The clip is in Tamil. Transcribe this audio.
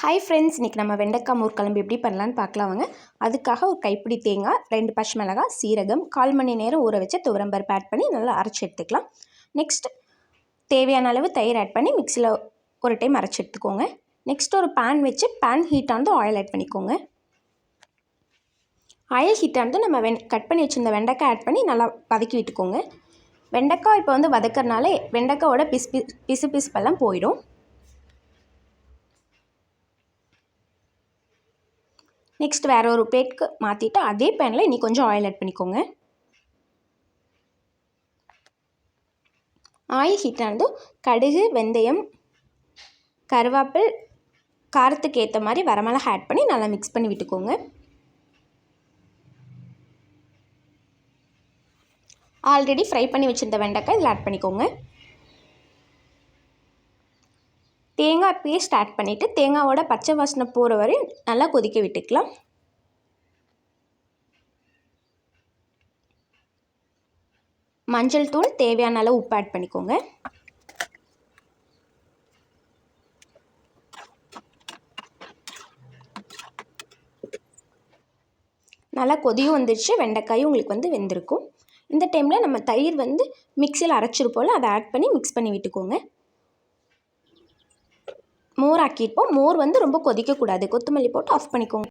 ஹாய் ஃப்ரெண்ட்ஸ், இன்றைக்கி நம்ம வெண்டைக்காய் மோர் குழம்பு எப்படி பண்ணலான்னு பார்க்கலாம் வாங்க. அதுக்காக ஒரு கைப்பிடி தேங்காய், 2 பச்சை மிளகாய், சீரகம், 1/4 மணி நேரம் ஊற வச்ச துவரம்பருப்பு ஆட் பண்ணி நல்லா அரைச்சி எடுத்துக்கலாம். நெக்ஸ்ட் தேவையான அளவு தயிர் ஆட் பண்ணி மிக்சியில் ஒரு டைம் அரைச்சி எடுத்துக்கோங்க. நெக்ஸ்ட் ஒரு பேன் வச்சு பேன் ஹீட் ஆனதும் ஆயில் ஆட் பண்ணிக்கோங்க. ஆயில் ஹீட் ஆனதும் நம்ம கட் பண்ணி வச்சுருந்த வெண்டைக்காய் ஆட் பண்ணி நல்லா வதக்கி விட்டுக்கோங்க. வெண்டைக்காய் இப்போ வந்து வதக்கிறனால வெண்டைக்காயோட பிசுப்பெல்லாம் போயிடும். நெக்ஸ்ட் வேறு ஒரு பிளேட்க்கு மாற்றிட்டு அதே பேனில் இன்னி கொஞ்சம் ஆயில் ஆட் பண்ணிக்கோங்க. ஆயில் ஹீட் ஆனதும் கடுகு, வெந்தயம், கருவேப்பில், காரத்துக்கு ஏற்ற மாதிரி வரமிளகாய் ஆட் பண்ணி நல்லா மிக்ஸ் பண்ணி விட்டுக்கோங்க. ஆல்ரெடி ஃப்ரை பண்ணி வச்சுருந்த வெண்டைக்காய் இதில் ஆட் பண்ணிக்கோங்க. தேங்காய் பேஸ்ட் ஆட் பண்ணிவிட்டு தேங்காயோட பச்சை வாசனை போகிற வரையும் நல்லா கொதிக்க விட்டுக்கலாம். மஞ்சள் தூள், தேவையான அளவு உப்பு ஆட் பண்ணிக்கோங்க. நல்லா கொதியும் வந்துடுச்சு, வெண்டைக்காயும் உங்களுக்கு வந்து வெந்திருக்கும். இந்த டைமில் நம்ம தயிர் வந்து மிக்சியில் அரைச்சிருப்போம்ல, அதை ஆட் பண்ணி மிக்ஸ் பண்ணி விட்டுக்கோங்க. மோர் ஆக்கியிருப்போம். மோர் வந்து ரொம்ப கொதிக்கக்கூடாது. கொத்தமல்லி போட்டு ஆஃப் பண்ணிக்கோங்க.